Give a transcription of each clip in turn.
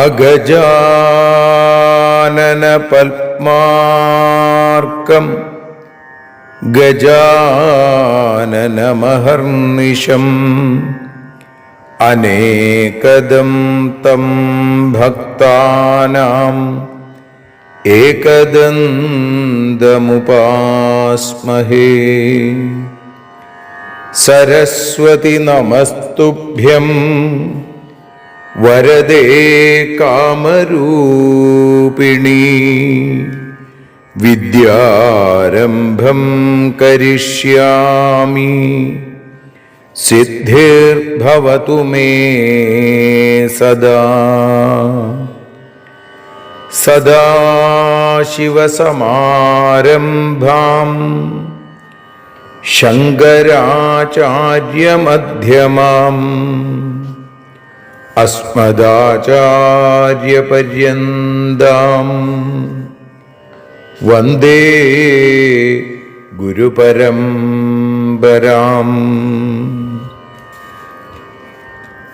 അഗജാനന പത്മാർക്കം ഗജാനനമഹർനിശം അനേകദം തം ഭക്താനാം ഏകദന്തമുപാസ്മഹേ. സരസ്വതി നമസ്തുഭ്യം വരദേ കാമരൂപിണി. വിദ്യാരംഭം കരിഷ്യാമി സിദ്ധിർഭവതു മേ സദാ. സദാശിവസമാരംഭാം ശങ്കരാചാര്യമധ്യമാം അസ്മദാചാര്യപര്യന്താം വന്ദേ ഗുരുപരമ്പരാം.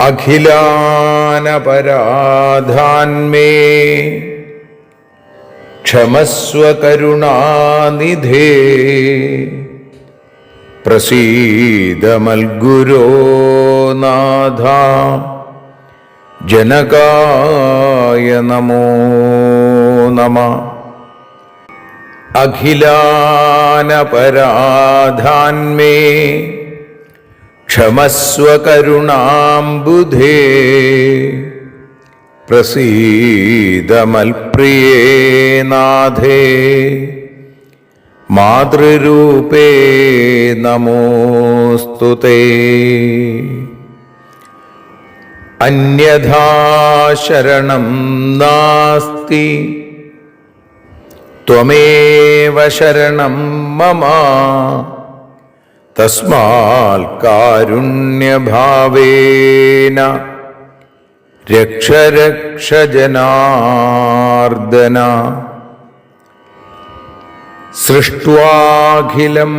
അഖിലാനപരാധാന്മേ ക്ഷമസ്വ കരുണാനിധേ. പ്രസീദ മൽഗുരോ നാഥ ജനകായ നമോ നമഃ. അഖിലാനപരാധാന്മേ ക്ഷമസ്വ കരുണാംബുധേ. പ്രസീദ മൽപ്രിയേ നാഥേ മാതൃരൂപേ നമോസ്തുതേ. അന്യഥാ ശരണം നാസ്തി ത്വമേവ ശരണം മമ. തസ്മാൽ കാരുണ്യഭാവേന രക്ഷ രക്ഷ ജനാർദ്ദന. സൃഷ്ട്വാഖിലം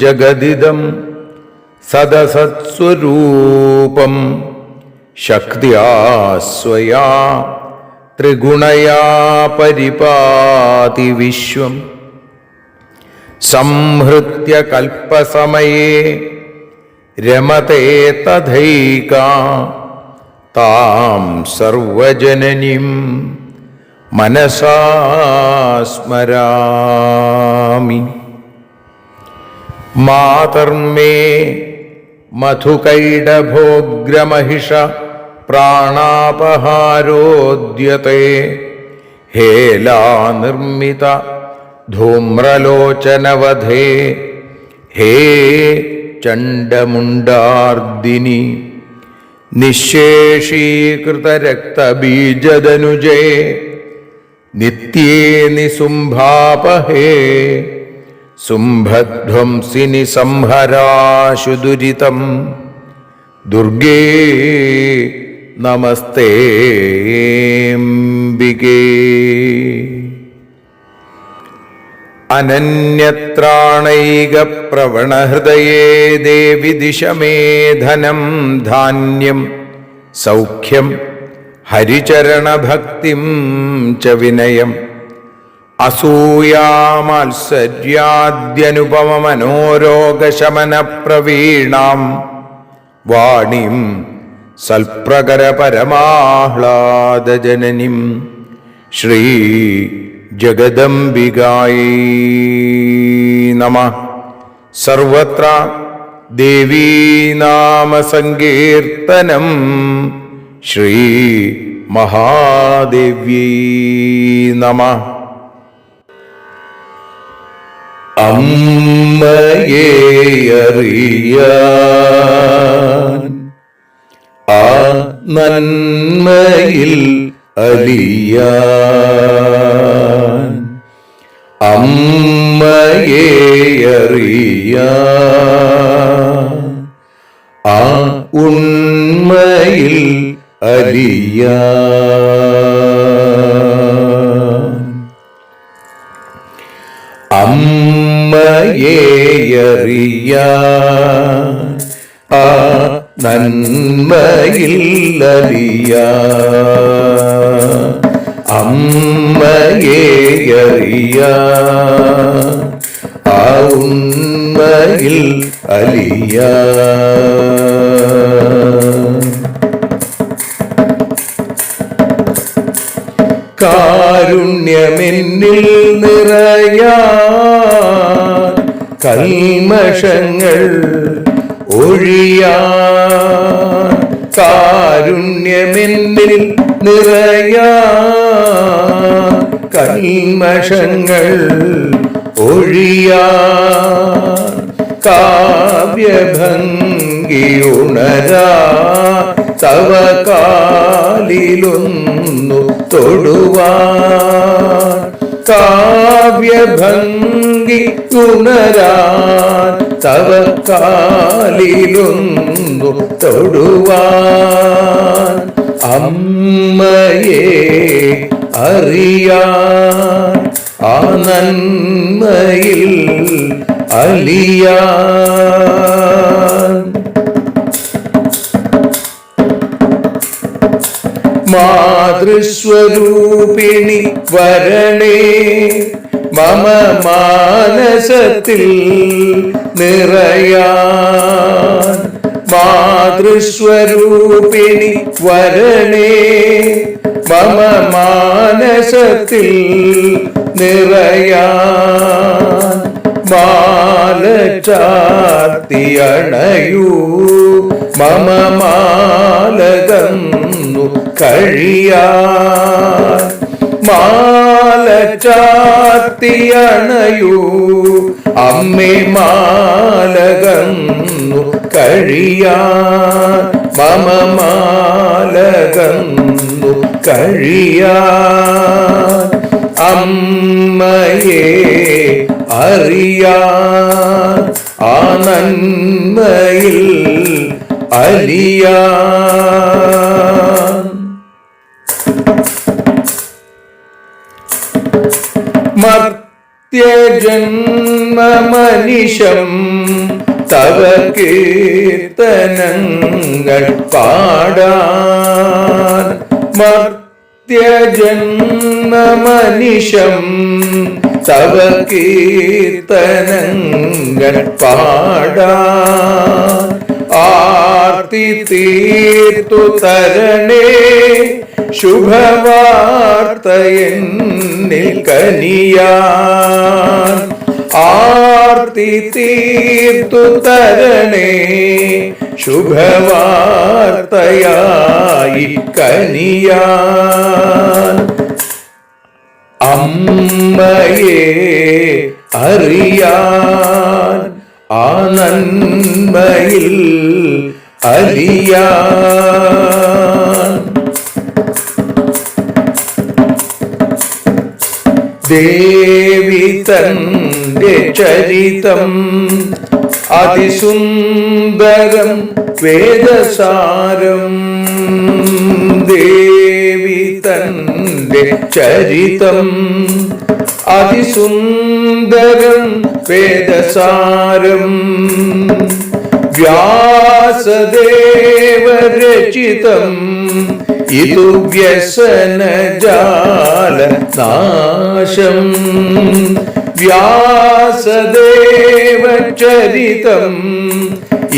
ജഗദിദം സദസത്സ്വരൂപം ശക്ത്യാ സ്വയാ ത്രിഗുണയാ പരിപാതി വിശ്വം. സംഹൃത്യ കൽപ്പസമയേ രമതേ തഥൈകാ താം സർവജനനീം മനസാ സ്മരാമി. മാതർമേ മധുകൈടഭോഗ്രമഹിഷ പ്രാണാപഹാരോദ്യത്തെ. ഹേലാനിർമ്മിത ധൂമ്രലോചനവധേ. ഹേ ചണ്ഡമുണ്ഡാർദിനി നിശേഷീകൃതരക്തബീജദനുജേ. നിത്യേ നിസുംഭാപഹേ സുംഭധ്വംസിനി സംഹരാശു ദുരിതം. ദുർഗേ നമസ്തേംബികേ. അനന്യത്രാണൈകപ്രവണഹൃദയേ ദേവി ദിശ മേ ധനം ധാന്യം സൗഖ്യം ഹരിചരണഭക്തിം ച വിനയം. അസൂയാമാത്സര്യാദ്യനുപമമനോരോഗശമനപ്രവീണാം വാണിം സൽപ്രകരപരമാഹ്ലാദജനനിം ശ്രീ ജഗദംബികായൈ നമഃ. സർവത്ര ദേവീനാമസങ്കീർത്തനം ശ്രീ മഹാദേവ്യൈ നമഃ. അമ്മയെ അറിയാൻ ആ നന്മയിൽ അലിയാൻ അമ്മയെ അറിയാൻ ആ ഉണ്മയിൽ അലിയാൻ അമ്മയെ അറിയാൻ ആ നന്മയിൽ അലിയാൻ അമ്മയെ അറിയാൻ ആ ഉണ്മയിൽ അലിയാൻ കാരുണ്യമെന്നിൽ നിറയാൻ കൽമഷങ്ങൾ ഒഴിയാൻ കാരുണ്യമെന്നിൽ നിറയാൻ കൽമഷങ്ങൾ ഒഴിയാൻ കാവ്യഭംഗി ഉണരാ തവ കാലിലൊന്നു തൊടുവാൻ കാവ്യഭംഗി ഉണരാൻ തവ കാലിലൊന്നു തൊടുവാൻ അമ്മയെ അറിയാൻ ആ നന്മയിൽ അലിയാൻ മാതൃസ്വരൂപിണി വരണേ മമ മാനസത്തിൽ നിറയാൻ മാതൃസ്വരൂപിണി വരണേ മമ മാനസത്തിൽ നിറയാൻ മാല ചാർത്തിയണയൂ മമ മാലകന്നു കഴിയാൻ മാല ചാർത്തിയണയൂ അമ്മേ മാലകന്നു കഴിയാൻ മമ മാലകന്നു കഴിയാൻ അമ്മയെ അറിയാൻ ആ നന്മയിൽ അലിയാൻ മർത്യജന്മമനിശം തവ കീർത്തനങ്ങൾ പാടാൻ മർത്യജന്മമനിശം തവ കീർത്തനങ്ങൾ പാടാൻ ആർത്തി തീർത്തു തരണേ ശുഭവാർത്തയെന്നിൽ കനിയാൻ ആർത്തി തീർത്തു തരണേ ശുഭവാർത്തയായി കനിയാൻ അമ്മയെ അറിയാൻ ആ നന്മയിൽ അലിയാൻ ദേവി തന്റെ ചരിതം അതിസുന്ദരം വേദസാരം ദേവി തന്റെ ചരിതം അതിസുന്ദരം വേദസാരം വ്യാസദേവരചിതം ഇതു വ്യസനജാല നാശം വ്യാസദേവചരിതം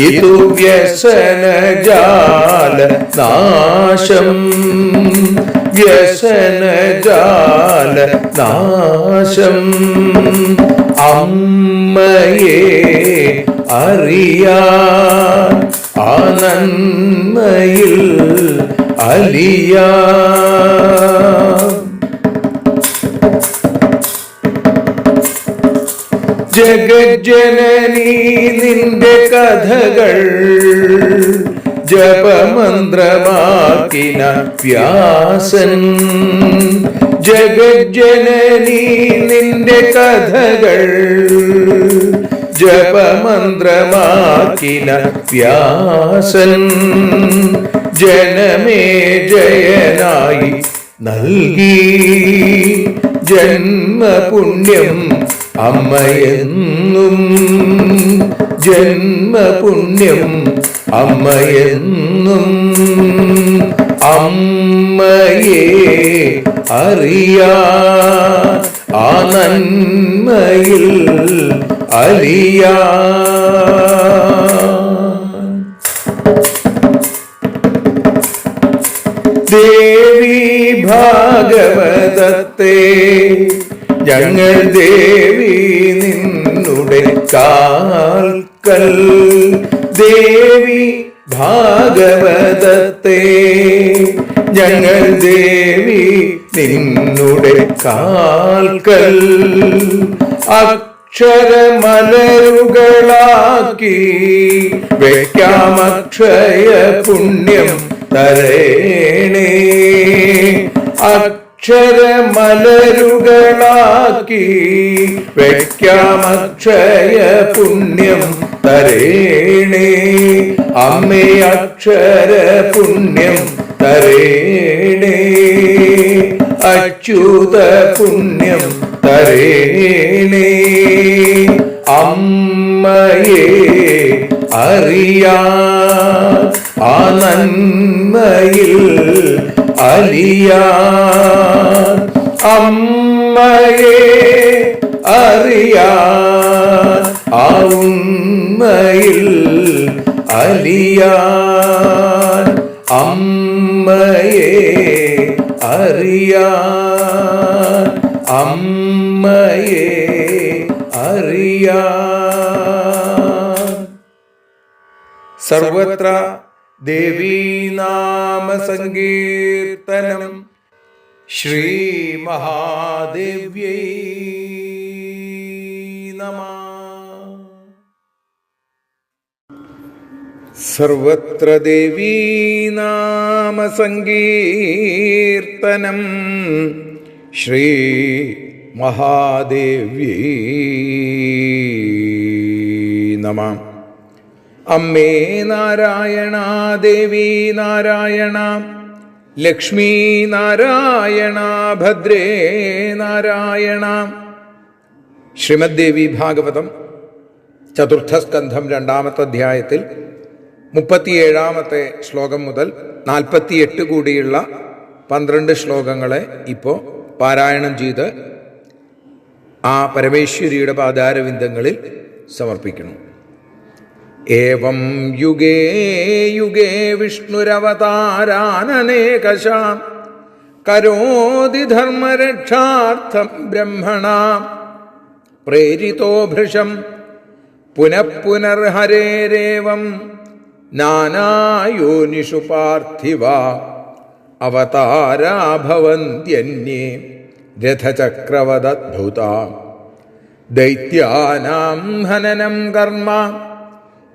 ഇതു വ്യസനജാല നാശം വ്യസനജാല നാശം അമ്മയെ അറിയാൻ ആ നന്മയിൽ അലിയാൻ ജഗജ്ജനനീ നിന്റെ കഥകൾ ജപമന്ത്രമാക്കിന വ്യാസൻ. ജഗജ്ജനനീ നിന്റെ കഥകൾ ജപമന്ത്രമാക്കിന വ്യാസൻ. ജനമേ ജയനായി നൽകി ജന്മപുണ്യം അമ്മയെന്നും. ജന്മപുണ്യം അമ്മയെന്നും. അമ്മയെ അറിയാൻ ആ നന്മയിൽ അലിയാൻ. ദേവി ഭാഗവതത്തെ ഞങ്ങൾ ദേവി നിന്നുടെ കാൽക്കൽ. ദേവി ഭാഗവതത്തെ ഞങ്ങൾ ദേവി നിന്നുടെ കാൽക്കൽ. അക്ഷരമലരുകളാക്കി വയ്ക്കാം അക്ഷയ പുണ്യം തരേണേ. അക്ഷരമലരുകളാക്കി വയ്ക്കാം അക്ഷയ പുണ്യം തരേണേ. അമ്മേ അക്ഷര പുണ്യം തരേണേ. അച്യുത പുണ്യം തരേണേ. അമ്മയെ അറിയാൻ ആ നന്മയിൽ അലിയാൻ. അമ്മയെ അറിയാൻ ആ ഉണ്മയിൽ അലിയാൻ. അമ്മയെ അറിയാൻ. അമ്മയെ അറിയാൻ. സർവത്ര ദേവീനാമ സങ്കീർത്തനം. ശ്രീ മഹാദേവ്യൈ നമഃ. സർവത്ര ദേവീനാമ സങ്കീർത്തനം. ശ്രീ മഹാദേവ്യൈ നമഃ. അമ്മേ നാരായണ, ദേവി നാരായണ, ലക്ഷ്മി നാരായണ, ഭദ്രേ നാരായണ. ശ്രീമദ് ദേവി ഭാഗവതം ചതുർത്ഥസ്കന്ധം 2-ാമത്തെ അധ്യായത്തിൽ 37-ാമത്തെ ശ്ലോകം മുതൽ 48 കൂടിയുള്ള 12 ശ്ലോകങ്ങളെ ഇപ്പോൾ പാരായണം ചെയ്ത് ആ പരമേശ്വരിയുടെ പാദാരവിന്ദങ്ങളിൽ സമർപ്പിക്കണം. ഏവം യുഗേ യുഗേ വിഷ്ണുരവതാരാനനേകശാം കരോതി ധർമ്മരക്ഷാർത്ഥം ബ്രഹ്മണാം പ്രേരിതോ ഭൃശം പുനഃ പുനർഹരേരേവം നാനായോനിഷു പാർത്ഥിവ അവതാരാ ഭവന്ത്യന്യേ രഥചക്രവദദ്ഭുതാ. ദൈത്യാനാം ഹനനം കർമ്മ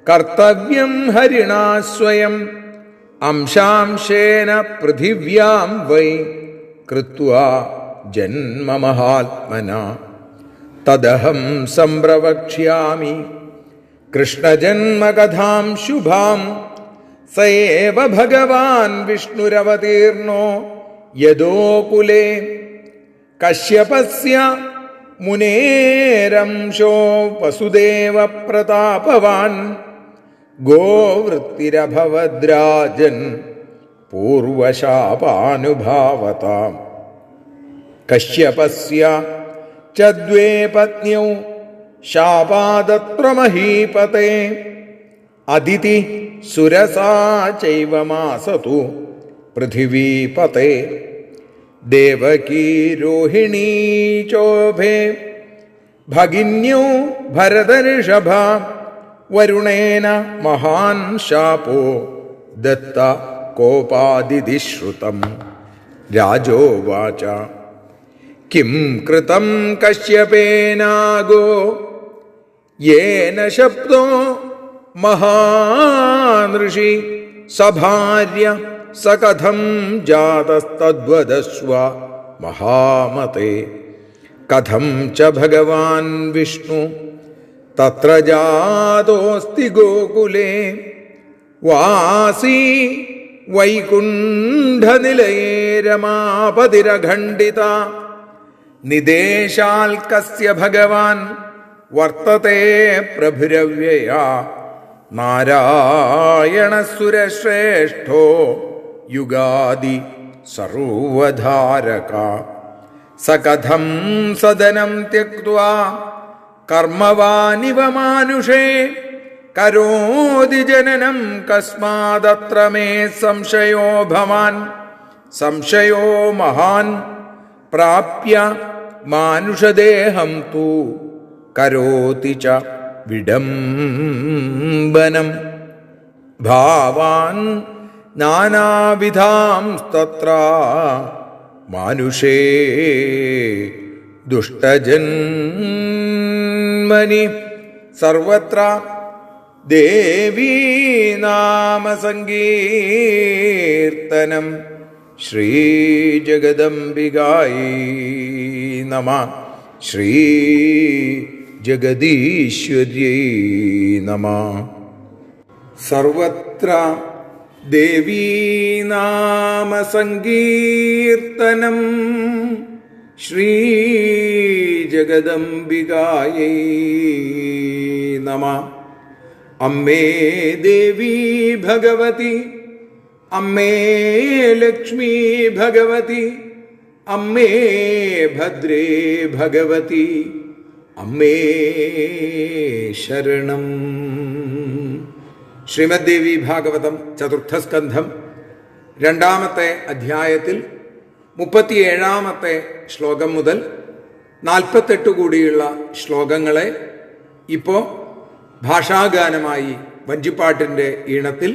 കർത്തവ്യം ഹരിണാ സ്വയം അംശാംശേന പൃഥിവ്യാം വൈ കൃത്വാ ജന്മമഹാത്മനാ. തദഹം സംപ്രവക്ഷ്യാമി കൃഷ്ണജന്മകഥാം ശുഭാം. സ ഏവ ഭഗവാൻ വിഷ്ണുരവതീർണോ യദോകുലേ കശ്യപസ്യ മുനേരംശോ വസുദേവ പ്രതാപവാൻ. ഗോവൃത്തിരഭവദ്രാജൻ പൂർവശാപാനുഭാവതാം. കശ്യപസ്യ ച ദ്വേ പത്ന്യൗ ശാപാദത്ര മഹീപതേ. അദിതി സുരസാ ചൈവ മാസതു പൃഥിവീപതേ. ദേവകീ രോഹിണീ ചോഭേ ഭഗിന്യൗ ഭരതഋഷഭ. വരുണേന മഹാൻ ശാപോ ദത്ത കോപാദിതി ശ്രുതം. രാജോവാച കിം കൃതം കശ്യപേനാഗോ യേന ശബ്ദോ മഹാനൃഷി സഭാര്യ സകഥം ജാതസ്തദ്വദസ്വ മഹാമതേ. കഥം ച ഭഗവാൻ വിഷ്ണു തത്ര ജാതോസ്തി ഗോകുലേ വാസീ വൈകുണ്ഠനിലയേ രമാപതിരഖണ്ഡിത. നിദേശാൽ കസ്യ ഭഗവാൻ വർത്തത്തെ പ്രഭുരവ്യയാ നാരായണസുരശ്രേഷ്ഠോ യുഗാദി സർവധാരക. സകഥം സദനം ത്യക്ത്വാ കർമ്മവാനിവ മാനുഷേ കരോതി ജനനം കസ്മാദത്ര മേ സംശയോ ഭവാൻ. സംശയോ മഹാൻ പ്രാപ്യ മാനുഷദേഹം തു കരോതി ച വിഡംബനം. ഭാവാൻ നാനാവിധാംസ്തത്ര മാനുഷേ ദുഷ്ടജന്മനി. സർവത്ര ദേവീ നാമ സങ്കീർത്തനം. ശ്രീജഗദംബികായൈ നമഃ. ശ്രീജഗദീശ്വര്यै നമഃ. സർവത്ര ദേവീ നാമ സങ്കീർത്തനം. ശ്രീജഗദംബികായൈ നമഃ. അമ്മേ ദേവി ഭഗവതി, അമ്മേ ലക്ഷ്മി ഭഗവതി, അമ്മേ ഭദ്രേ ഭഗവതി, അമ്മേ ശരണം. ശ്രീമദ് ദേവി ഭാഗവതം ചതുർത്ഥസ്കന്ധം രണ്ടാമത്തെ അധ്യായത്തിൽ 37-ാമത്തെ ശ്ലോകം മുതൽ 48 കൂടിയുള്ള ശ്ലോകങ്ങളെ ഇപ്പോൾ ഭാഷാഗാനമായി വഞ്ചിപ്പാട്ടിൻ്റെ ഈണത്തിൽ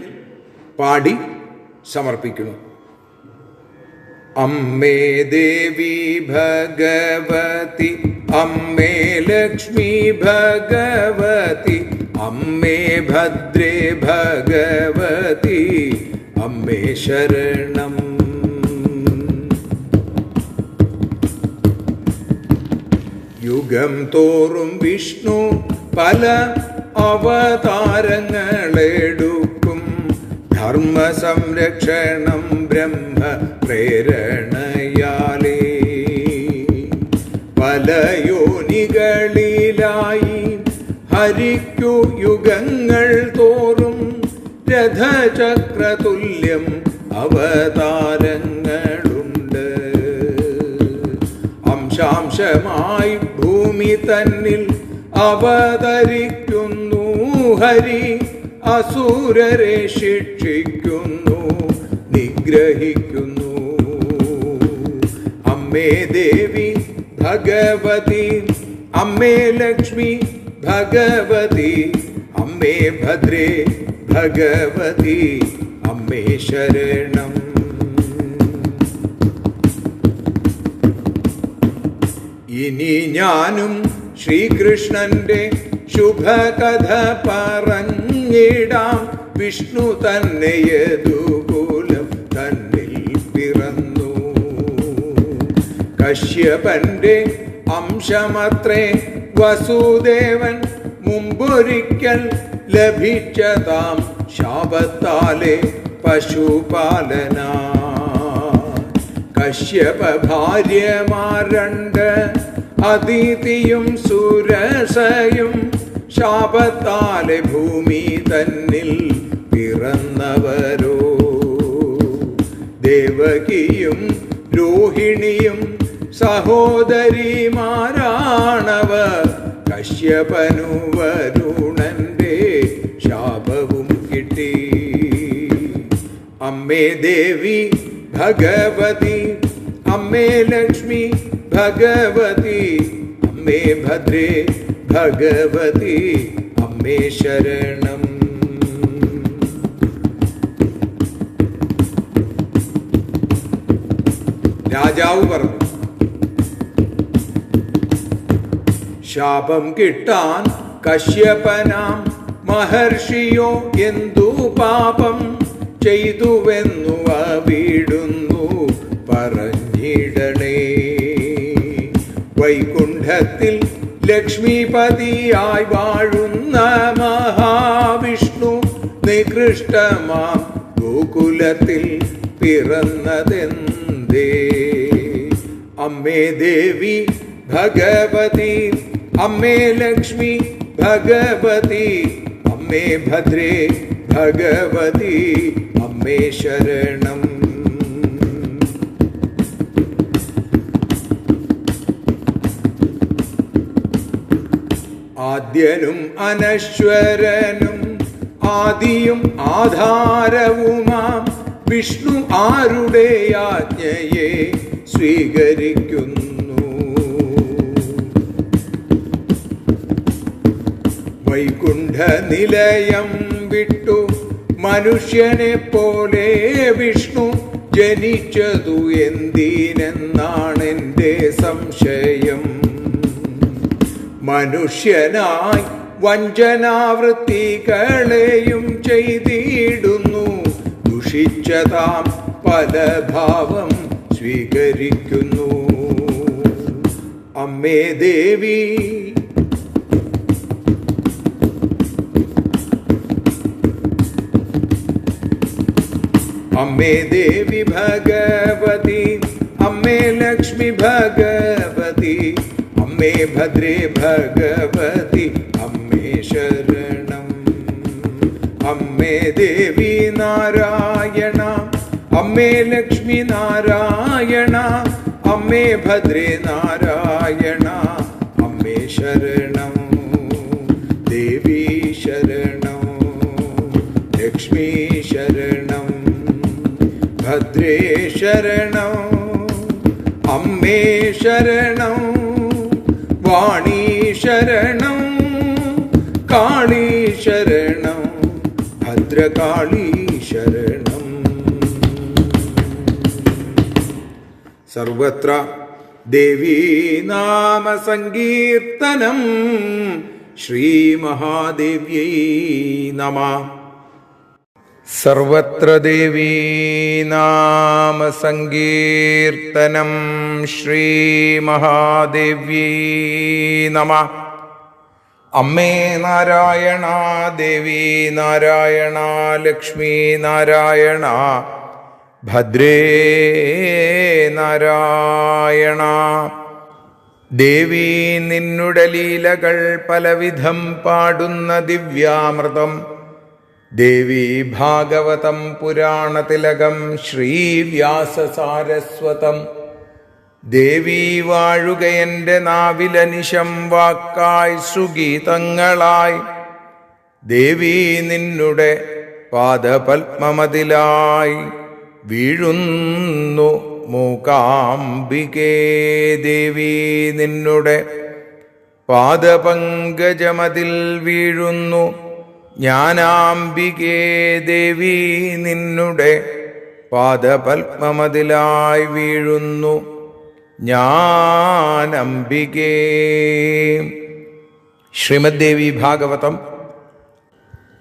പാടി സമർപ്പിക്കുന്നു. അമ്മേ ദേവി ഭഗവതി, അമ്മേ ലക്ഷ്മി ഭഗവതി, അമ്മേ ഭദ്രേ ഭഗവതി, അമ്മേ ശരണം. യുഗം തോറും വിഷ്ണു പല അവതാരങ്ങളെടുക്കും. ധർമ്മ സംരക്ഷണം ബ്രഹ്മ പ്രേരണയാലേ. പല യോനികളിലായി ഹരിക്കു യുഗങ്ങൾ തോറും രഥചക്രതുല്യം അവതാരങ്ങളുണ്ട്. അംശാംശമായി ഭൂമി തന്നിൽ അവതരിക്കുന്നു ഹരി. അസുരരെ ശിക്ഷിക്കുന്നു, നിഗ്രഹിക്കുന്നു. അമ്മേ ദേവി ഭഗവതി, അമ്മേ ലക്ഷ്മി ഭഗവതി, അമ്മേ ഭദ്രേ ഭഗവതി, അമ്മേ ശരണം. ഇനി ഞാനും ശ്രീകൃഷ്ണന്റെ ശുഭകഥ പറഞ്ഞിടാം. വിഷ്ണു തന്നെ യദുകുലം തന്നിൽ പിറന്നു. കശ്യപന്റെ അംശമത്രേ വസുദേവൻ. മുമ്പൊരിക്കൽ ലഭിച്ചതാം ശാപത്താലെ പശുപാലന. കശ്യപ ഭാര്യമാരണ്ട്, അതിഥിയും സുരസയും. ശാപത്താലെ ഭൂമി തന്നിൽ പിറന്നവരോ. ദേവകിയും രോഹിണിയും സഹോദരിമാരാണവർ. കശ്യപനു വരുണന്റെ ശാപവും കിട്ടി. അമ്മേ ദേവി ഭഗവതി, അമ്മേ ലക്ഷ്മി ഭഗവതി, അമ്മേ ഭദ്രേ ഭഗവതി, അമ്മേ ശരണം. രാജാവ് പറഞ്ഞു, ശാപം കിട്ടാൻ കശ്യപനാം മഹർഷിയോ എന്തു പാപം ചെയ്തുവെന്നു അവിടുന്നു പറഞ്ഞിടണേ. വൈകുണ്ഠത്തിൽ ലക്ഷ്മിപതിയായി വാഴുന്ന മഹാവിഷ്ണു നികൃഷ്ടമാം ഗോകുലത്തിൽ പിറന്നതെന്തേ? അമ്മേ ദേവി ഭഗവതി, അമ്മേ ലക്ഷ്മി ഭഗവതി, അമ്മേ ഭദ്രേ ഭഗവതി, അമ്മേ ശരണം. ആദ്യനും അനശ്വരനും ആദിയും ആധാരവുമാം വിഷ്ണു ആരുടെ ആജ്ഞയെ സ്വീകരിക്കുന്നു? വൈകുണ്ഠ നിലയം വിട്ടു മനുഷ്യനെ പോലെ വിഷ്ണു ജനിച്ചതു എന്തിനെന്നാണെൻ്റെ സംശയം. മനുഷ്യനായി വഞ്ചനാവൃത്തികളെയും ചെയ്തിടുന്നു, ദുഷിച്ചതാം പല ഭാവം സ്വീകരിക്കുന്നു. അമ്മേ ദേവി, അമ്മേ ദേവി ഭഗവതി, അമ്മേ ലക്ഷ്മി ഭഗവതി, അമ്മേ ഭദ്രേ ഭഗവതി, അമ്മേ ശരണം. അമ്മേ ദേവി നാരായണ, അമ്മേ ലക്ഷ്മി നാരായണ, അമ്മേ ഭദ്രേ നാരായണ, അമ്മേ ശരണം. ദേവി ശരണം, ലക്ഷ്മി ശരണം, ഭദ്രേ ശരണം, അമ്മേ ശരണം, വാണി ശരണം, കാളി ശരണം, ഭദ്രകാളി ശരണം. സർവത്ര ദേവീ നാമ സങ്കീർത്തനം. ശ്രീ മഹാദേവ്യൈ നമഃ. സർവത്ര ദേവീ നാമ സങ്കീർത്തനം. ശ്രീ മഹാദേവ്യൈ നമഃ. അമ്മേ നാരായണ, ദേവി നാരായണ, ലക്ഷ്മി നാരായണ, ഭദ്രേ നാരായണ. ദേവി നിന്നുടെ ലീലകൾ പലവിധം പാടുന്ന ദിവ്യാമൃതം. ദേവി ഭാഗവതം പുരാണതിലകം ശ്രീവ്യാസസാരസ്വതം. ദേവി വാഴുക എൻ്റെ നാവിലനിശം വാക്കായി സുഗീതങ്ങളായി. ദേവി നിന്നുടെ പാദപത്മമതിലായി വീഴുന്നു മൂകാംബികേ. ദേവി നിന്നുടെ പാദപങ്കജമതിൽ വീഴുന്നു ജ്ഞാനാംബികേ. ദേവി നിന്നുടെ പാദപത്മമതിലായി വീഴുന്നു ജ്ഞാനംബികേ. ശ്രീമദ് ദേവി ഭാഗവതം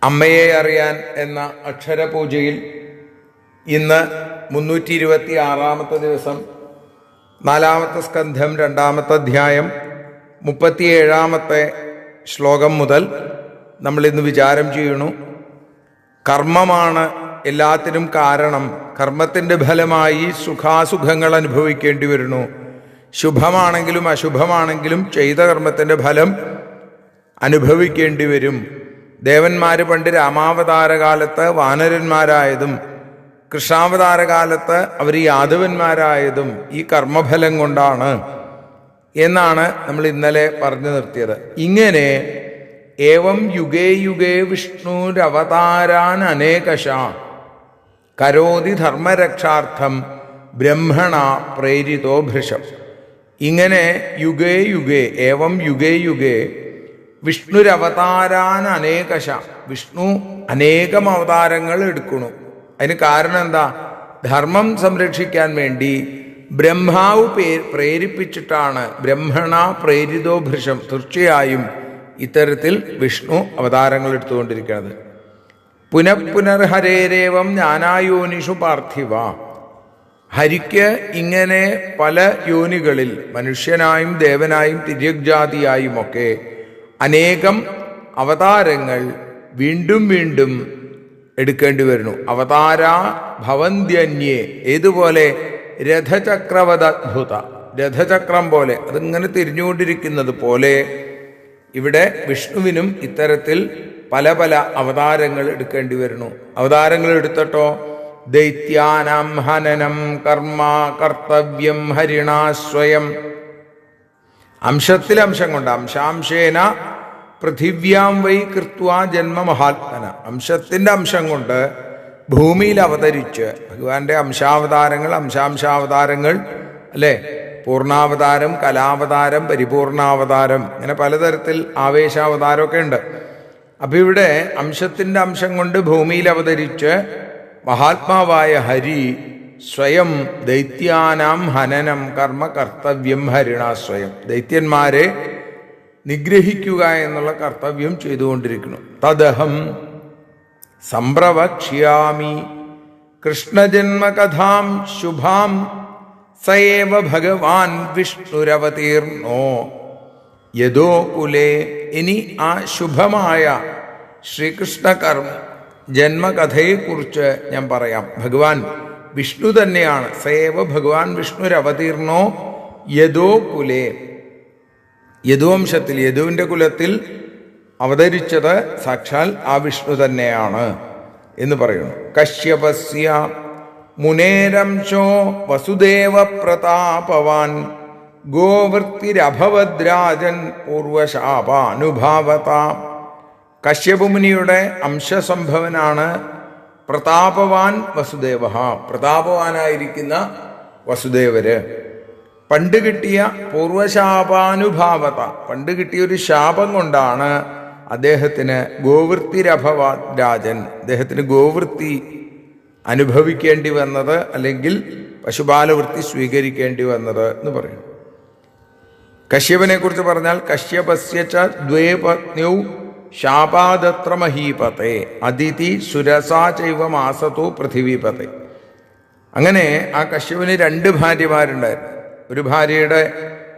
അമ്മയെ അറിയാൻ എന്ന അക്ഷരപൂജയിൽ ഇന്ന് 326 ദിവസം, 4-ാമത്തെ സ്കന്ധം 2-ാമത്തെ അധ്യായം 37-ാമത്തെ ശ്ലോകം മുതൽ നമ്മൾ ഇന്ന് വിചാരം ചെയ്യണു. കർമ്മമാണ് എല്ലാത്തിനും കാരണം. കർമ്മത്തിൻ്റെ ഫലമായി സുഖാസുഖങ്ങൾ അനുഭവിക്കേണ്ടി വരുന്നു. ശുഭമാണെങ്കിലും അശുഭമാണെങ്കിലും ചെയ്ത കർമ്മത്തിൻ്റെ ഫലം അനുഭവിക്കേണ്ടി വരും. ദേവന്മാർ പണ്ട് രാമാവതാരകാലത്ത് വാനരന്മാരായതും കൃഷ്ണാവതാരകാലത്ത് അവർ യാദവന്മാരായതും ഈ കർമ്മഫലം കൊണ്ടാണ് എന്നാണ് നമ്മൾ ഇന്നലെ പറഞ്ഞു നിർത്തിയത്. ഇങ്ങനെ ഏവം യുഗേ യുഗേ വിഷ്ണുരവതാരാൻ അനേകശ കരോതി ധർമ്മരക്ഷാർത്ഥം ബ്രഹ്മണ പ്രേരിതോ ഭൃശം. ഇങ്ങനെ യുഗേ യുഗേ ഏവം യുഗേ യുഗേ വിഷ്ണുരവതാരാൻ അനേകശ, വിഷ്ണു അനേകം അവതാരങ്ങൾ എടുക്കണു. അതിന് കാരണം എന്താ? ധർമ്മം സംരക്ഷിക്കാൻ വേണ്ടി ബ്രഹ്മാവ് പ്രേരിപ്പിച്ചിട്ടാണ്. ബ്രഹ്മണ പ്രേരിതോ ഭൃശം, തീർച്ചയായും ഇത്തരത്തിൽ വിഷ്ണു അവതാരങ്ങൾ എടുത്തുകൊണ്ടിരിക്കുന്നത്. പുനഃപുനർഹരേരേവം ജ്ഞാനായോനിഷു പാർത്ഥിവ. ഹരിക്ക് ഇങ്ങനെ പല യോനികളിൽ മനുഷ്യനായും ദേവനായും തിര്യഗ്ജാതിയായുമൊക്കെ അനേകം അവതാരങ്ങൾ വീണ്ടും വീണ്ടും എടുക്കേണ്ടി വരുന്നു. അവതാരാ ഭവന്ത്യന്യേ, ഏതുപോലെ രഥചക്രവദദ്ഭുത, രഥചക്രം പോലെ അതിങ്ങനെ തിരിഞ്ഞുകൊണ്ടിരിക്കുന്നത് പോലെ ഇവിടെ വിഷ്ണുവിനും ഇത്തരത്തിൽ പല പല അവതാരങ്ങൾ എടുക്കേണ്ടി വരുന്നു. അവതാരങ്ങൾ എടുത്തിട്ടോ ദൈത്യാനാം ഹനനം കർമ്മ കർത്തവ്യം ഹരിണാ സ്വയം. അംശത്തിൽ അംശം കൊണ്ട് അംശാംശേന പൃഥിവ്യാം വൈ കൃത്വാ ജന്മ മഹാത്മന. അംശത്തിൻ്റെ അംശം കൊണ്ട് ഭൂമിയിൽ അവതരിച്ച് ഭഗവാന്റെ അംശാവതാരങ്ങൾ, അംശാംശാവതാരങ്ങൾ അല്ലേ, പൂർണ്ണാവതാരം, കലാവതാരം, പരിപൂർണാവതാരം, ഇങ്ങനെ പലതരത്തിൽ ആവേശാവതാരമൊക്കെ ഉണ്ട്. അപ്പം ഇവിടെ അംശത്തിൻ്റെ അംശം കൊണ്ട് ഭൂമിയിൽ അവതരിച്ച് മഹാത്മാവായ ഹരി സ്വയം ദൈത്യാനാം ഹനനം കർമ്മ കർത്തവ്യം ഹരിണാ സ്വയം, ദൈത്യന്മാരെ നിഗ്രഹിക്കുക എന്നുള്ള കർത്തവ്യം ചെയ്തുകൊണ്ടിരിക്കുന്നു. തദഹം സംപ്രവക്ഷ്യാമി കൃഷ്ണജന്മകഥാം ശുഭാം സയേവ ഭഗവാൻ വിഷ്ണുരവതീർണോ യദോ കുലേ. ഇനി ആ ശുഭമായ ശ്രീകൃഷ്ണ ജന്മകഥയെക്കുറിച്ച് ഞാൻ പറയാം. ഭഗവാൻ വിഷ്ണു തന്നെയാണ്. സയേവ ഭഗവാൻ വിഷ്ണുരവതീർണോ യദോ കുലേ. യദുവംശത്തിൽ, യദുവിൻ്റെ കുലത്തിൽ അവതരിച്ചത് സാക്ഷാൽ ആ വിഷ്ണു തന്നെയാണ് എന്ന് പറയുന്നു. കശ്യപസ്യ മുനേരംശോ വസുദേവ പ്രതാപവാൻ ഗോവൃത്തിരഭവദ്രാജൻ പൂർവശാപാനുഭാവത. കശ്യപമുനിയുടെ അംശസംഭവനാണ് പ്രതാപവാൻ വസുദേവ, പ്രതാപവാനായിരിക്കുന്ന വസുദേവര്. പണ്ട് കിട്ടിയ പൂർവശാപാനുഭാവത, പണ്ട് കിട്ടിയൊരു ശാപം കൊണ്ടാണ് അദ്ദേഹത്തിന് ഗോവൃത്തിരഭവദ്രാജൻ, അദ്ദേഹത്തിന് ഗോവൃത്തി അനുഭവിക്കേണ്ടി വന്നത്, അല്ലെങ്കിൽ പശുപാലവൃത്തി സ്വീകരിക്കേണ്ടി വന്നത് എന്ന് പറയുന്നു. കശ്യപനെ കുറിച്ച് പറഞ്ഞാൽ കശ്യപസ്യ ച ദ്വേ പത്ന്യൗ ശാപാദത്ര മഹീപതേ അതിഥി സുരസാ ചൈവ മാസത്തോ പൃഥിവീപതേ. അങ്ങനെ ആ കശ്യപന് 2 ഭാര്യമാരുണ്ടായിരുന്നു. ഒരു ഭാര്യയുടെ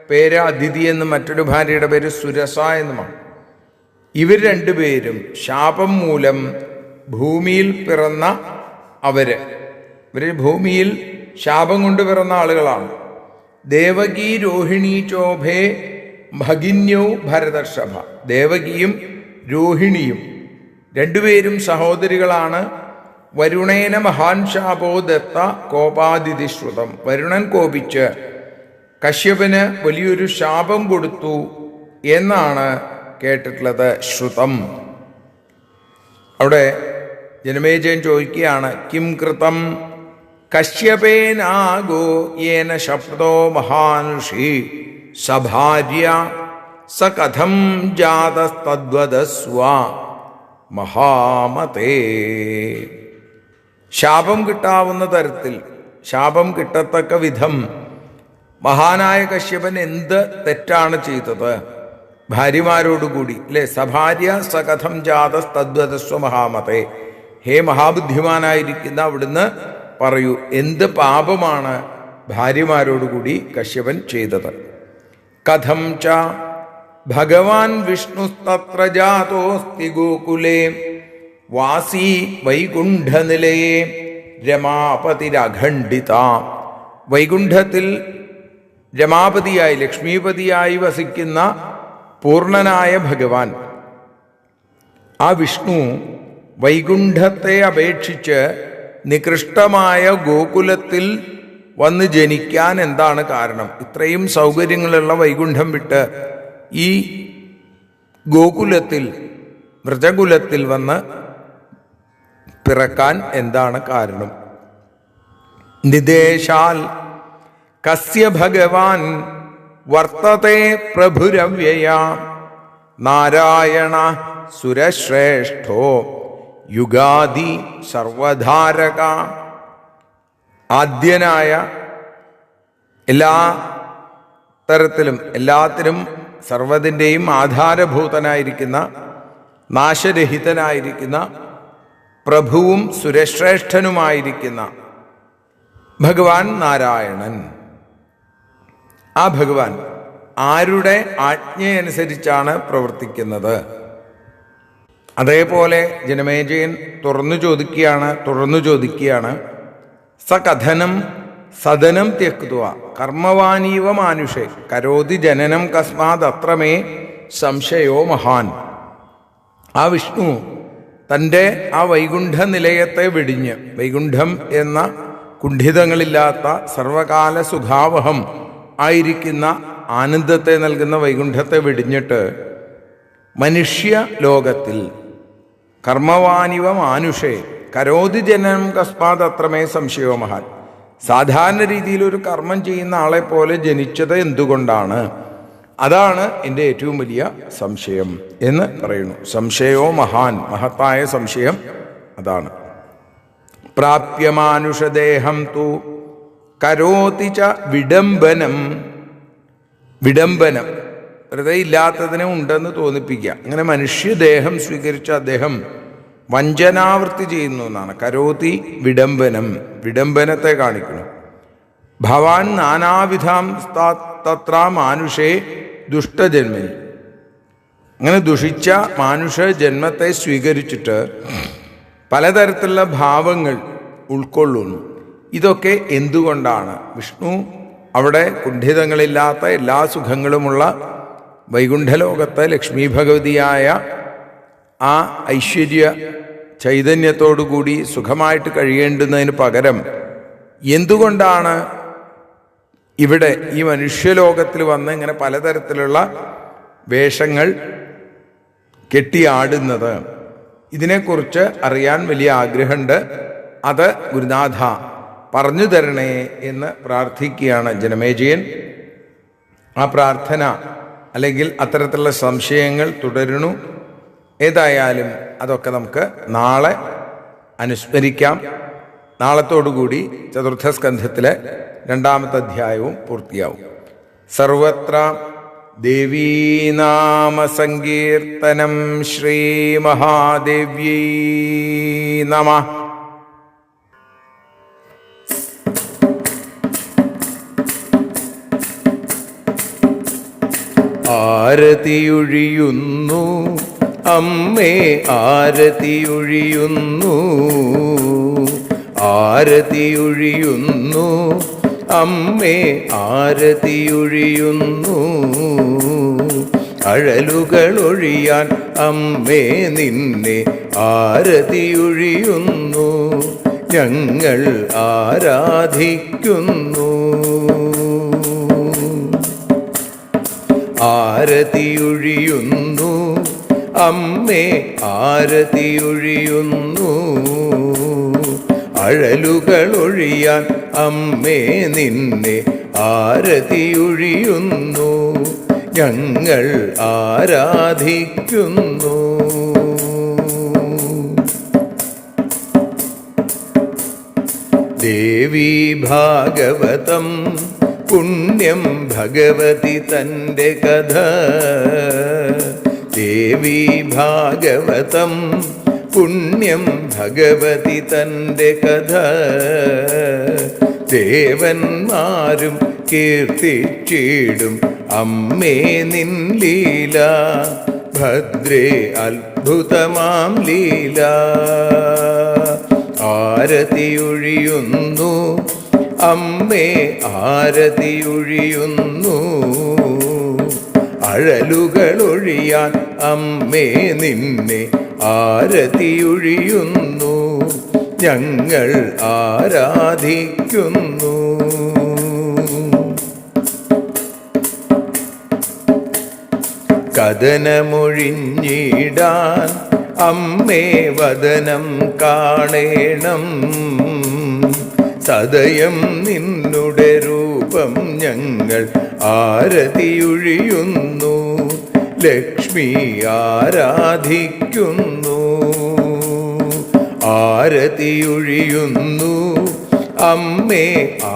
പേര് അതിഥി എന്നും മറ്റൊരു ഭാര്യയുടെ പേര് സുരസ എന്നുമാണ്. ഇവർ 2 പേരും ശാപം മൂലം ഭൂമിയിൽ പിറന്ന ഇവർ ഭൂമിയിൽ ശാപം കൊണ്ട് പിറന്ന ആളുകളാണ്. ദേവകി രോഹിണി ചോഭേ ഭഗിന്യൗ ഭരതർഷഭ. ദേവകിയും രോഹിണിയും 2 പേരും സഹോദരികളാണ്. വരുണേന മഹാൻ ശാപോ ദത്ത കോപാതിഥിശ്രുതം. വരുണൻ കോപിച്ച് കശ്യപന് വലിയൊരു ശാപം കൊടുത്തു എന്നാണ് കേട്ടിട്ടുള്ളത്. ശ്രുതം. അവിടെ ജനമേജയൻ ചോദിക്കുകയാണ്, കിം കൃതം കശ്യപേനാഗോ യേന ശബ്ദോ മഹാനുഷി സഭാര്യ സ കഥം ജാതസ്തദ്വദസ്വ മഹാമതേ. ശാപം കിട്ടാവുന്ന തരത്തിൽ, ശാപം കിട്ടത്തക്ക വിധം മഹാനായ കശ്യപൻ എന്ത് തെറ്റാണ് ചെയ്തത്? ഭാര്യമാരോടുകൂടി അല്ലെ, സഭാര്യ സകഥം ജാതസ്തദ്വദസ്വ മഹാമതേ. ഹേ മഹാബുദ്ധിമാനായിരിക്കുന്ന അവിടുന്ന് പറയൂ, എന്ത് പാപമാണ് ഭാര്യമാരോടുകൂടി കശ്യപൻ ചെയ്തത്? കഥം ച ഭഗവാൻ വിഷ്ണുസ്തത്ര ജാതോസ്തി ഗോകുലേ വാസി വൈകുണ്ഠനിലയേ രമാപതിരഖണ്ഡിത. വൈകുണ്ഠത്തിൽ രമാപതിയായി, ലക്ഷ്മീപതിയായി വസിക്കുന്ന പൂർണ്ണനായ ഭഗവാൻ, ആ വിഷ്ണു വൈകുണ്ഠത്തെ അപേക്ഷിച്ച് നികൃഷ്ടമായ ഗോകുലത്തിൽ വന്ന് ജനിക്കാൻ എന്താണ് കാരണം? ഇത്രയും സൗകര്യങ്ങളുള്ള വൈകുണ്ഠം വിട്ട് ഈ ഗോകുലത്തിൽ, വ്രജകുലത്തിൽ വന്ന് പിറക്കാൻ എന്താണ് കാരണം? നിദേശാൽ കസ്യ ഭഗവാൻ വർത്തത്തെ പ്രഭുരവ്യയ നാരായണ സുരശ്രേഷ്ഠോ യുഗാദി സർവധാരക. ആദ്യനായ, എല്ലാ തരത്തിലും എല്ലാത്തിനും സർവ്വതിൻ്റെയും ആധാരഭൂതനായിരിക്കുന്ന നാശരഹിതനായിരിക്കുന്ന പ്രഭുവും സുരശ്രേഷ്ഠനുമായിരിക്കുന്ന ഭഗവാൻ നാരായണൻ. ആ ഭഗവാൻ ആരുടെ ആജ്ഞയനുസരിച്ചാണ് പ്രവർത്തിക്കുന്നത്? അതേപോലെ ജനമേജയൻ തുടർന്നു ചോദിക്കുകയാണ് സകഥനം സദനം ത്യക്ത്വ കർമ്മവാനീവ മാനുഷേ കരോതി ജനനം കസ്മാത് അത്രമേ സംശയോ മഹാൻ. ആ വിഷ്ണു തൻ്റെ ആ വൈകുണ്ഠ നിലയത്തെ വെടിഞ്ഞ്, വൈകുണ്ഠം എന്ന കുണ്ഠിതങ്ങളില്ലാത്ത സർവകാല സുഖാവഹം ആയിരിക്കുന്ന ആനന്ദത്തെ നൽകുന്ന വൈകുണ്ഠത്തെ വെടിഞ്ഞിട്ട് മനുഷ്യ ലോകത്തിൽ കർമ്മവാനിവ മാനുഷേ കരോതി ജനനം കസ്മാത് അത്രമേ സംശയോ മഹാൻ, സാധാരണ രീതിയിൽ ഒരു കർമ്മം ചെയ്യുന്ന ആളെ പോലെ ജനിച്ചത് എന്തുകൊണ്ടാണ്? അതാണ് എൻ്റെ ഏറ്റവും വലിയ സംശയം എന്ന് പറയുന്നു. സംശയോ മഹാൻ, മഹത്തായ സംശയം അതാണ്. പ്രാപ്യമാനുഷദേഹം തു കരോതി ച വിഡംബനം. വിഡംബനം വെറുതെ ഇല്ലാത്തതിനെ ഉണ്ടെന്ന് തോന്നിപ്പിക്കുക. അങ്ങനെ മനുഷ്യദേഹം സ്വീകരിച്ച അദ്ദേഹം വഞ്ചനാവൃത്തി ചെയ്യുന്നു എന്നാണ്. കരോതി വിഡംബനം, വിഡംബനത്തെ കാണിക്കുന്നു. ഭവാൻ നാനാവിധാം തത്ര മാനുഷേ ദുഷ്ടജന്മനി. അങ്ങനെ ദുഷിച്ച മാനുഷ ജന്മത്തെ സ്വീകരിച്ചിട്ട് പലതരത്തിലുള്ള ഭാവങ്ങൾ ഉൾക്കൊള്ളുന്നു. ഇതൊക്കെ എന്തുകൊണ്ടാണ്? വിഷ്ണു അവിടെ കുണ്ഠിതങ്ങളില്ലാത്ത എല്ലാ സുഖങ്ങളുമുള്ള വൈകുണ്ഠലോകത്ത് ലക്ഷ്മി ഭഗവതിയായ ആ ഐശ്വര്യ ചൈതന്യത്തോടുകൂടി സുഖമായിട്ട് കഴിയേണ്ടുന്നതിന് പകരം എന്തുകൊണ്ടാണ് ഇവിടെ ഈ മനുഷ്യലോകത്തിൽ വന്ന് ഇങ്ങനെ പലതരത്തിലുള്ള വേഷങ്ങൾ കെട്ടിയാടുന്നത്? ഇതിനെക്കുറിച്ച് അറിയാൻ വലിയ ആഗ്രഹമുണ്ട്. അത് ഗുരുനാഥ പറഞ്ഞു തരണേ എന്ന് പ്രാർത്ഥിക്കുകയാണ് ജനമേജയൻ. ആ പ്രാർത്ഥന അല്ലെങ്കിൽ അത്തരത്തിലുള്ള സംശയങ്ങൾ തുടരുന്നു. ഏതായാലും അതൊക്കെ നമുക്ക് നാളെ അനുസ്മരിക്കാം. നാളത്തോടുകൂടി ചതുർത്ഥ സ്കന്ധത്തിലെ 2-ാമത്തെ അധ്യായവും പൂർത്തിയാവും. സർവത്ര ദേവീനാമ സങ്കീർത്തനം. ശ്രീ മഹാദേവ്യൈ നമഃ. ആരതിയൊഴിയുന്നു അമ്മേ, ആരതിയൊഴിയുന്നു, ആരതിയൊഴിയുന്നു അമ്മേ, ആരതിയൊഴിയുന്നു. അഴലുകളൊഴിയാൻ അമ്മേ നിന്നെ ആരതിയൊഴിയുന്നു. ഞങ്ങൾ ആരാധിക്കുന്നു. ആരതിയൊഴിയുന്നു അമ്മേ, ആരതിയൊഴിയുന്നു. അഴലുകളൊഴിയാൻ അമ്മേ നിന്നെ ആരതിയൊഴിയുന്നു. ഞങ്ങൾ ആരാധിക്കുന്നു. ദേവി ഭാഗവതം പുണ്യം ഭഗവതി തൻ്റെ കഥ. ദേവി ഭാഗവതം പുണ്യം ഭഗവതി തൻ്റെ കഥ. ദേവന്മാരും കീർത്തിച്ചിടും അമ്മേ നിൻ ലീല. ഭദ്രേ അത്ഭുതമാം ലീല. ആരതിയൊഴിയുന്നു അമ്മേ, ആരതിയൊഴിയുന്നു. അഴലുകളൊഴിയാൻ അമ്മേ നിന്നെ ആരതിയൊഴിയുന്നു. ഞങ്ങൾ ആരാധിക്കുന്നു. കഥനമൊഴിഞ്ഞിടാൻ അമ്മേ വദനം കാണേണം. സദയം നിന്നുടെ രൂപം ഞങ്ങൾ ആരതിയൊഴിയുന്നു. ലക്ഷ്മി ആരാധിക്കുന്നു. ആരതിയൊഴിയുന്നു അമ്മേ,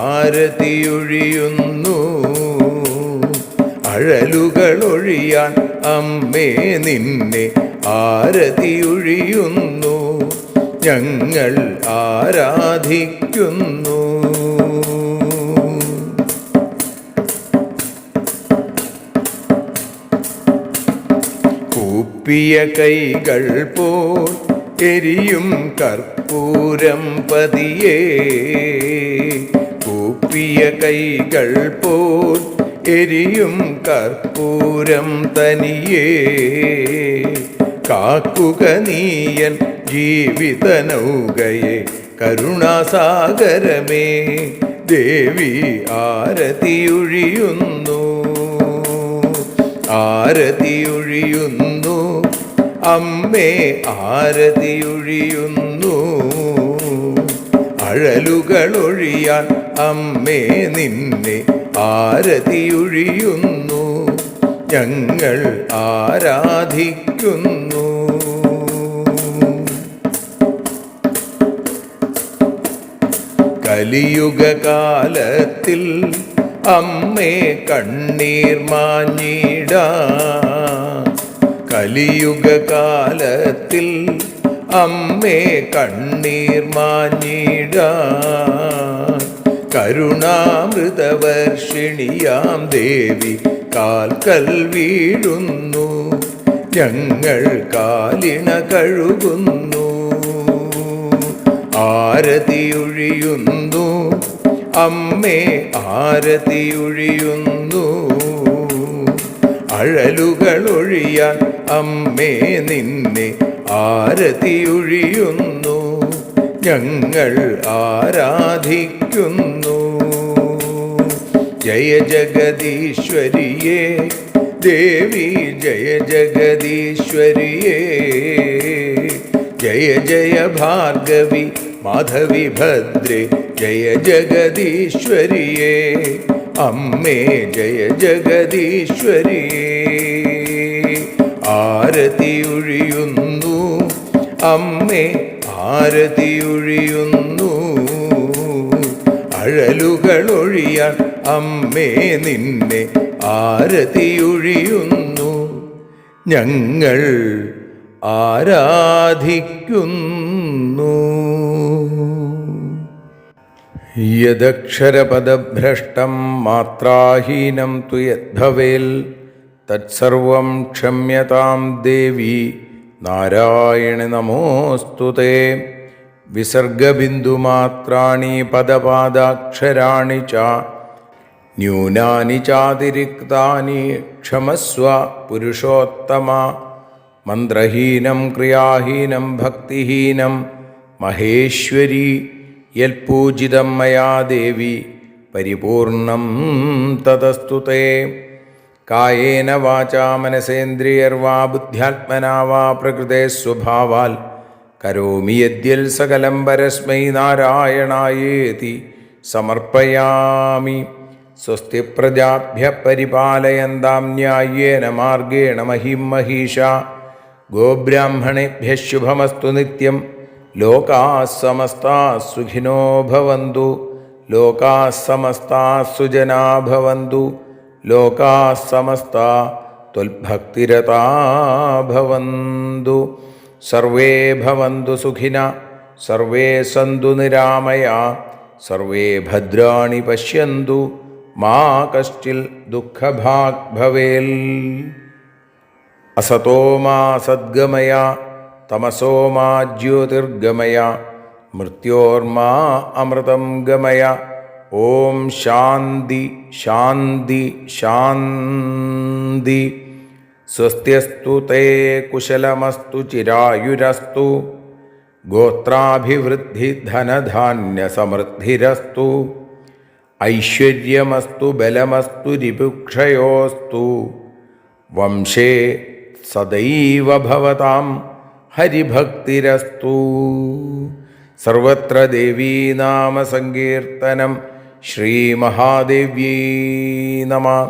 ആരതിയൊഴിയുന്നു. അഴലുകളൊഴിയാൻ അമ്മേ നിന്നെ ആരതിയൊഴിയുന്നു, ഞങ്ങൾ ആരാധിക്കുന്നു. കൂപ്പിയ കൈകൾ പോൽ എരിയും കർപ്പൂരം പതിയേ, കൂപ്പിയ കൈകൾ പോൽ എരിയും കർപ്പൂരം തനിയേ, കാക്കുക നീയൻ ജീവിത നൗകയെ കരുണാസാഗരമേ ദേവി ആരതിയൊഴിയുന്നു, ആരതിയൊഴിയുന്നു അമ്മേ ആരതിയൊഴിയുന്നു. അഴലുകളൊഴിയാൻ അമ്മേ നിന്നെ ആരതിയൊഴിയുന്നു, ഞങ്ങൾ ആരാധിക്കുന്നു. കലിയുഗകാലത്തിൽ അമ്മേ കണ്ണീർ മാഞ്ഞിടാൻ, കലിയുഗകാലത്തിൽ അമ്മേ കണ്ണീർ മാഞ്ഞിടാൻ, കരുണാമൃതവർഷിണിയാം ദേവി കാൽക്കൽ വീഴുന്നു, ഞങ്ങൾ കാലിണ കഴുകുന്നു. ആരതിയൊഴിയുന്നു അമ്മേ ആരതിയൊഴിയുന്നു, അഴലുകളൊഴിയാൻ അമ്മേ നിന്നെ ആരതിയൊഴിയുന്നു, ഞങ്ങൾ ആരാധിക്കുന്നു. ജയ ജഗദീശ്വരിയേ ദേവി ജയ ജഗദീശ്വരിയേ, ജയ ജയ ഭാർഗവി മാധവി ഭദ്രേ ജയ ജഗദീശ്വരിയേ, അമ്മേ ജയ ജഗദീശ്വരിയേ. ആരതിയൊഴിയുന്നു അമ്മേ ആരതിയൊഴിയുന്നു, അഴലുകളൊഴിയാൻ അമ്മേ നിന്നെ ആരതിയൊഴിയുന്നു, ഞങ്ങൾ ആരാധിക്കുന്നു. യദക്ഷരപദഭ്രഷ്ടം മാത്രാഹീനം തു യദ്ഭവേൽ തത്സർവം ക്ഷമ്യതാം ദേവി നാരായണ നമോസ്തുതേ. വിസർഗബിന്ദുമാത്രാണി പദപാദാക്ഷരാണി ച ന്യൂനാനി ചാതിരിക്താനി ക്ഷമസ്വ പുരുഷോത്തമ. മന്ത്രഹീനം ക്രിയാഹീനം ഭക്തിഹീനം മഹേശ്വരി യൽപൂജിതം മയാ ദേവി പരിപൂർണം തതസ്തുതേ. കായേന വാചാ മനസേന്ദ്രിയർവാ ബുദ്ധ്യാത്മനാ വാ പ്രകൃതേ സ്വഭാവാൽ കരോമി യദ്യൽ സകലം പരസ്മൈ നാരായണായേതി സമർപ്പയാമി. സ്വസ്തി പ്രജാഭ്യഃ പരിപാലയന്താം ന്യായേന മാർഗേണ മഹിം മഹീഷാ. ഗോബ്രാഹ്മണേഭ്യഃ ശുഭമസ്തു നിത്യം. ലോകാഃ സമസ്താഃ സുഖിനോ ഭവന്തു. ലോകാഃ സമസ്താഃ സുജനാഃ ഭവന്തു. ലോകാഃ സമസ്താഃ ത്വൽഭക്തിരതാ ഭവന്തു. സർവേ ഭവന്തു സുഖിനഃ. സർവേ സന്തു നിരാമയാഃ. സർവേ ഭദ്രാണി പശ്യന്തു. മാ കശ്ചിൽ ദുഃഖഭാഗ് ഭവേൽ. അസതോ മാ സദ്ഗമയ തമസോ മാ ജ്യോതിർഗമയ മൃത്യോർമാ അമൃതം ഗമയ. ഓം ശാന്തി ശാന്തി ശാന്തി. സ്വസ്ത്യസ്തു തേ കുശലമസ്തു ചിരായുരസ്തു. ഗോത്രാഭിവൃദ്ധി ധനധാന്യ സമൃദ്ധിരസ്തു. ഐശ്വര്യമസ്തു ബലമസ്തു രിപുക്ഷയോസ്തു. വംശേ സദൈവ ഭവതാം ഹരിഭക്തിരസ്തു. സർവത്ര ദേവീനാമസങ്കീർത്തനം. ശ്രീമഹാദേവ്യൈ നമഃ.